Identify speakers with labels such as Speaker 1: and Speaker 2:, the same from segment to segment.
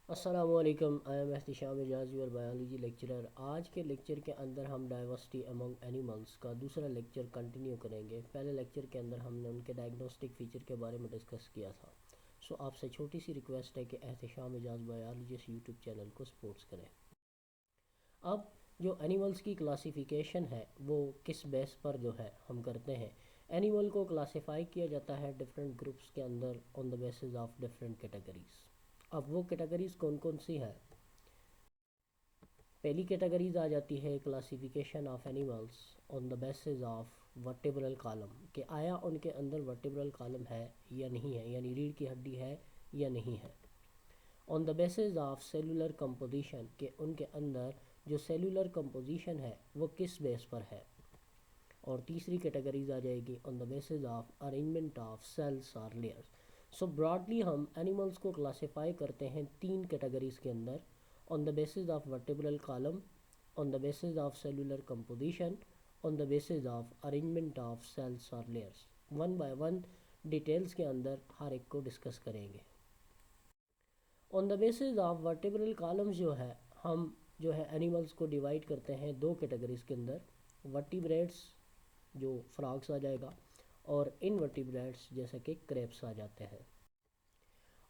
Speaker 1: अस्सलामुअलैकुम। I am Ehtisham Ejaz your biology lecturer. आज के लेक्चर के अंदर हम डाइवर्सिटी अमंग एनिमल्स का दूसरा लेक्चर कंटिन्यू करेंगे। पहले लेक्चर के अंदर हमने उनके डायग्नोस्टिक फ़ीचर के बारे में डिस्कस किया था। आपसे छोटी सी रिक्वेस्ट है कि Ehtisham Ejaz biologist YouTube channel को सपोर्ट्स करें। अब जो एनिमल्स की क्लासिफिकेशन है वो किस बेस पर जो है हम करते हैं। एनिमल को क्लासिफाई किया जाता है डिफरेंट ग्रुप्स के अंदर on the basis of different categories. अब वो कैटेगरीज कौन कौन सी है। पहली कैटेगरीज आ जाती है classification of animals on the basis of vertebral column, कि आया उनके अंदर वर्टेब्रल कॉलम है या नहीं है, यानी रीढ़ की हड्डी है या नहीं है। On the basis of cellular composition, के उनके अंदर जो सेलुलर कंपोजिशन है वो किस बेस पर है। और तीसरी कैटेगरीज आ जाएगी on the basis of arrangement of cells और लेयर्स। ब्रॉडली हम एनिमल्स को क्लासीफाई करते हैं तीन कैटेगरीज के अंदर, on the basis of vertebral column, on the basis of cellular composition, on the basis of arrangement of cells और layers. One by one details के अंदर हर एक को डिस्कस करेंगे। On the basis of vertebral columns जो है हम जो है एनिमल्स को डिवाइड करते हैं दो कैटेगरीज के अंदर, वर्टिब्रेट्स जो फ्रॉग्स आ जाएगा और इनवर्टिब्रेट्स जैसे कि क्रेब्स आ जाते हैं।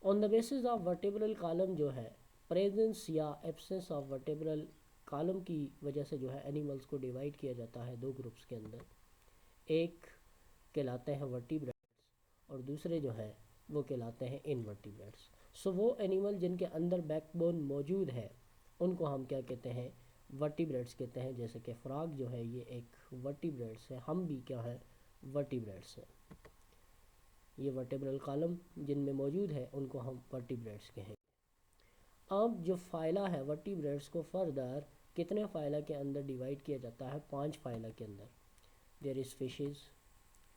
Speaker 1: On the basis of vertebral column जो है प्रेजेंस या एब्सेंस ऑफ वर्टेब्रल कॉलम की वजह से जो है एनिमल्स को डिवाइड किया जाता है दो ग्रुप्स के अंदर। एक कहलाते हैं वर्टिब्रेट्स और दूसरे जो है वो कहलाते हैं इनवर्टिब्रेट्स। वो एनिमल जिनके अंदर बैकबोन मौजूद है उनको हम क्या कहते हैं, वर्टिब्रेट्स कहते हैं। जैसे कि फ्रॉग जो है ये एक वर्टिब्रेट्स है, हम भी क्या है, वर्टिब्रेट्स है। ये वर्टेब्रल कॉलम जिनमें मौजूद है उनको हम वर्टिब्रेट्स कहेंगे। अब जो फाइला है वर्टिब्रेट्स को फर्दर कितने फाइला के अंदर डिवाइड किया जाता है, 5 फाइला के अंदर। There is fishes,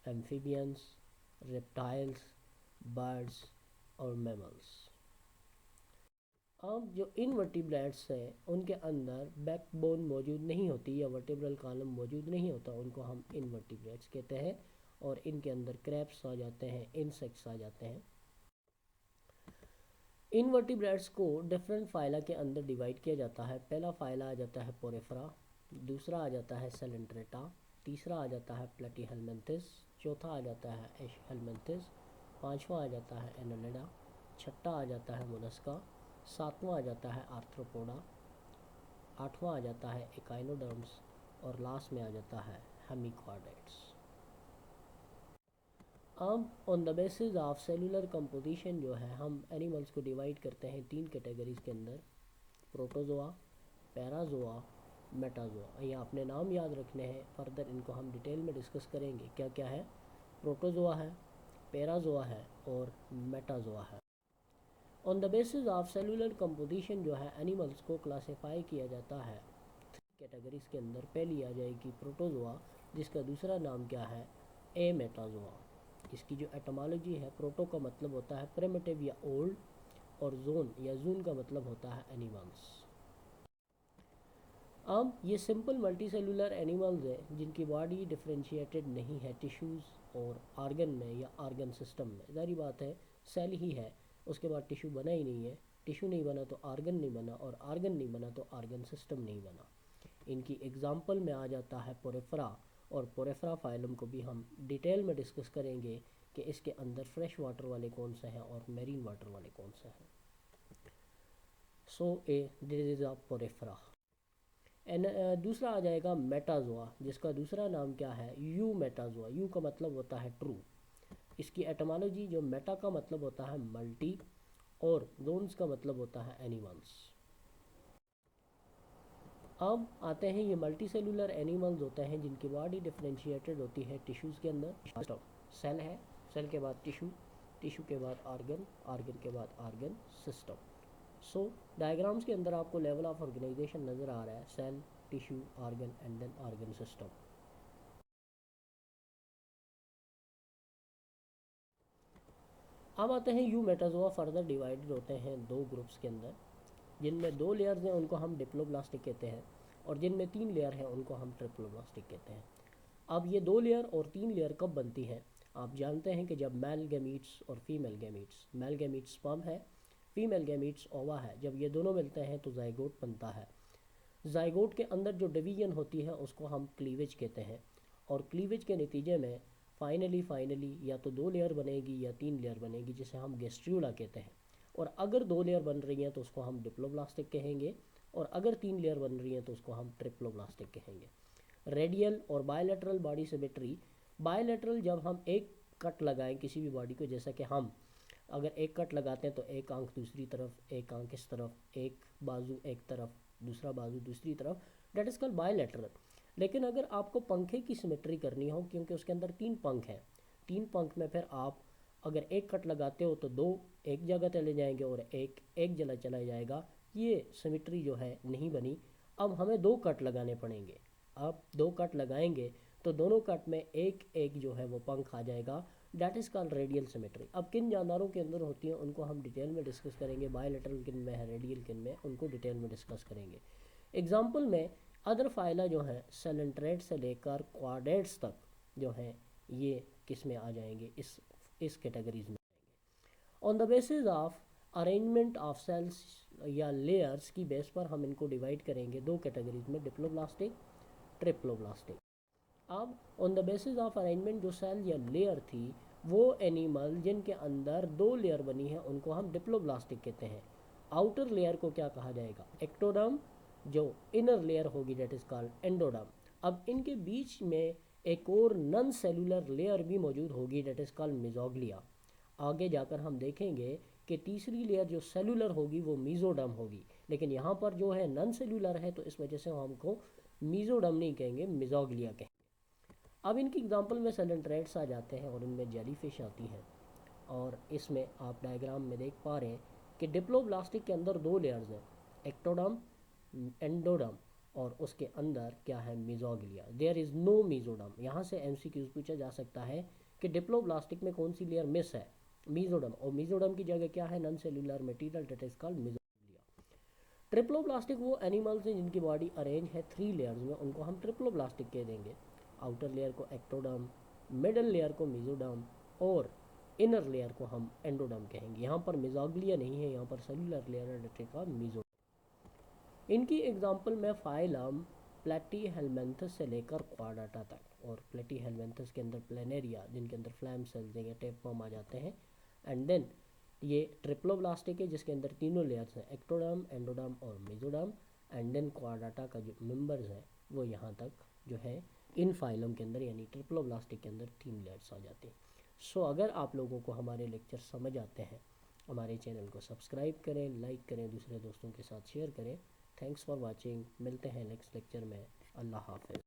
Speaker 1: amphibians, reptiles, birds और मैमल्स। अब जो इनवर्टिब्रेट्स हैं उनके अंदर बैकबोन मौजूद नहीं होती या वर्टेब्रल कॉलम मौजूद नहीं होता, उनको हम इनवर्टिब्रेट्स कहते हैं। और इनके अंदर क्रैब्स आ जाते हैं, इंसेक्ट्स आ जाते हैं। इनवर्टिब्रेट्स को डिफरेंट फाइला के अंदर डिवाइड किया जाता है। पहला फाइला आ जाता है पोरेफ्रा, दूसरा आ जाता है सेलेंट्रेटा, तीसरा आ जाता है प्लेटीहेलमिन्थिस, चौथा आ जाता है एशहेलमिन्थिस, पांचवा आ जाता है एनालिडा, छठा आ जाता है मोलस्का, सातवां आ जाता है आर्थ्रोपोडा, आठवां आ जाता है एकाइनोडर्म्स और लास्ट में आ जाता है हेमिक्वार्डेट्स। अब on the basis of cellular composition जो है हम एनिमल्स को डिवाइड करते हैं तीन कैटेगरीज के अंदर, प्रोटोजोआ, पैराजोआ, मेटाजोआ। ये अपने नाम याद रखने हैं, फर्दर इनको हम डिटेल में डिस्कस करेंगे क्या क्या है। प्रोटोजोआ है, पैराजोआ है और मेटाजोआ है। On the basis of cellular composition जो है एनिमल्स को क्लासीफाई किया जाता है थ्री कैटेगरीज के अंदर। पहली आ जाएगी प्रोटोजोआ जिसका दूसरा नाम क्या है, ए मेटाजोआ। इसकी जो एटमोलॉजी है, प्रोटो का मतलब होता है प्रिमिटिव या ओल्ड और जोन या जून का मतलब होता है एनिमल्स। अब ये सिंपल मल्टी सेलुलर एनिमल्स हैं जिनकी बॉडी डिफ्रेंशिएटेड नहीं है टिश्यूज़ और आर्गन में या आर्गन सिस्टम में। जारी बात है सेल ही है, उसके बाद टिश्यू बना ही नहीं है, टिश्यू नहीं बना तो आर्गन नहीं बना और आर्गन नहीं बना तो आर्गन सिस्टम नहीं बना। इनकी एग्जाम्पल में आ जाता है पोरेफ्रा, और पोरेफ्रा फाइलम को भी हम डिटेल में डिस्कस करेंगे कि इसके अंदर फ्रेश वाटर वाले कौन से हैं और मेरीन वाटर वाले कौन से हैं। This is a Porifera. And दूसरा आ जाएगा मेटाजोआ जिसका दूसरा नाम क्या है, यू मेटाजोआ। यू का मतलब होता है ट्रू। इसकी एटमोलॉजी जो मेटा का मतलब होता है मल्टी और जोन्स का मतलब होता है एनिमल्स। अब आते हैं ये मल्टी सेलुलर एनिमल्स होते हैं जिनकी बॉडी डिफ्रेंशिएटेड होती है टिश्यूज़ के अंदर। सेल है, सेल के बाद टिश्यू, टिश्यू के बाद आर्गन, आर्गन के बाद आर्गन सिस्टम। डायग्राम्स के अंदर आपको लेवल ऑफ ऑर्गेनाइजेशन नज़र आ रहा है, cell, tissue, organ and then organ system. अब आते हैं यू मेटाजोआ फर्दर डिवाइडेड होते हैं दो ग्रुप्स के अंदर। जिनमें दो लेयर्स हैं उनको हम डिप्लोब्लास्टिक कहते हैं और जिनमें तीन लेयर हैं उनको हम ट्रिप्लोब्लास्टिक कहते हैं। अब ये दो लेयर और तीन लेयर कब बनती हैं, आप जानते हैं कि जब मेल गैमीट्स और female gametes, male gametes sperm है, फीमेल गैमीट्स ओवा है। जब ये दोनों मिलते हैं तो जाइगोट बनता है। जाइगोट के अंदर जो डिवीजन होती है उसको हम क्लीवेज कहते हैं, और क्लीवेज के नतीजे में फाइनली या तो 2 लेयर बनेगी या 3 लेयर बनेगी, जिसे हम गैस्ट्रूला कहते हैं। और अगर 2 लेयर बन रही हैं तो उसको हम डिप्लोब्लास्टिक कहेंगे, और अगर 3 लेयर बन रही हैं तो उसको हम ट्रिप्लोब्लास्टिक कहेंगे। रेडियल और बायलैटरल बॉडी सिमेट्री। बायलैटरल जब हम एक कट लगाएं किसी भी बॉडी को, जैसा कि हम अगर एक कट लगाते हैं तो एक आंख दूसरी तरफ, एक आंख इस तरफ, एक बाजू एक तरफ, दूसरा बाजू दूसरी तरफ, डेट इज़ कॉल्ड बायलैटरल। लेकिन अगर आपको पंखे की सिमेट्री करनी हो, क्योंकि उसके अंदर 3 पंख हैं, 3 पंख में फिर आप अगर एक कट लगाते हो तो 2 एक जगह चले जाएंगे और एक जगह चला जाएगा, ये सिमेट्री जो है नहीं बनी। अब हमें 2 कट लगाने पड़ेंगे। अब 2 कट लगाएंगे तो दोनों कट में एक एक जो है वो पंख आ जाएगा, that is called radial symmetry. अब किन जानदारों के अंदर होती हैं उनको हम डिटेल में डिस्कस करेंगे, बायलैटरल किन में है, रेडियल किन में, उनको डिटेल में डिस्कस करेंगे। एग्जाम्पल में अदर फाइला जो है सेलेंट्रेट से लेकर क्वाड्रेट्स तक जो है ये किस में आ जाएंगे, इस कैटेगरीज में। On the basis of arrangement of cells या लेयर्स की बेस पर हम इनको डिवाइड करेंगे 2 कैटेगरीज में, डिप्लोब्लास्टिक, ट्रिप्लोब्लास्टिक। अब on the basis of arrangement जो सेल या लेयर थी, वो एनिमल जिनके अंदर 2 लेयर बनी है उनको हम डिप्लोब्लास्टिक कहते हैं। आउटर लेयर को क्या कहा जाएगा, एक्टोडर्म। जो इनर लेयर होगी डेट इज़ कॉल्ड एंडोडर्म। अब इनके बीच में एक और नॉन सेलुलर लेयर भी मौजूद होगी डेट इज़ कॉल्ड मेजोग्लिया। आगे जाकर हम देखेंगे कि तीसरी लेयर जो सेलुलर होगी वो मीजोडर्म होगी, लेकिन यहाँ पर जो है नॉन सेलुलर है तो इस वजह से हम हमको मीजोडर्म नहीं कहेंगे, मेजोग्लिया कहेंगे। अब इनकी एग्जांपल में सेलेंट्रेट्स आ जाते हैं और इनमें जेलीफिश आती हैं। और इसमें आप डायग्राम में देख पा रहे हैं कि डिप्लोब्लास्टिक के अंदर 2 लेयर्स हैं, एक्टोडर्म, एंडोडर्म, और उसके अंदर क्या है, mesoglea. There is no mesoderm. यहाँ से एमसीक्यूज पूछा जा सकता है कि डिप्लोब्लास्टिक में कौन सी लेयर मिस है, मेजोडर्म, और मेजोडर्म की जगह क्या है, non cellular material that is called mesoglea. Triploblastic वो एनिमल्स हैं जिनकी बॉडी अरेंज है 3 लेयर्स में, उनको हम ट्रिप्लोब्लास्टिक कह देंगे। आउटर लेयर को एक्टोडर्म, मिडल लेयर को मेजोडर्म, और इनर लेयर को हम एंडोडर्म कहेंगे। यहाँ पर मेजोग्लिया नहीं है, यहाँ पर सेलुलर लेयर है का मेजो। इनकी एग्जांपल में फाइलम प्लेटीहेलमिन्थस से लेकर क्वाड्राटा तक, और प्लेटीहेलमिन्थस के अंदर प्लेनेरिया जिनके अंदर फ्लैम सेल्स या टेपवर्म आ जाते हैं। एंड देन ये ट्रिप्लोब्लास्टिक है जिसके अंदर तीनों लेयर्स हैं, एक्टोडर्म, एंडोडर्म और मेजोडर्म। एंड देन क्वाड्राटा का जो मेंबर्स हैं वो यहाँ तक जो है इन फाइलम के अंदर यानी ट्रिप्लोब्लास्टिक के अंदर 3 लेयर्स आ जाते हैं। सो अगर आप लोगों को हमारे लेक्चर समझ आते हैं, हमारे चैनल को सब्सक्राइब करें, लाइक करें, दूसरे दोस्तों के साथ शेयर करें। Thanks for watching. मिलते हैं नेक्स्ट लेक्चर में। अल्लाह हाफ़िज़।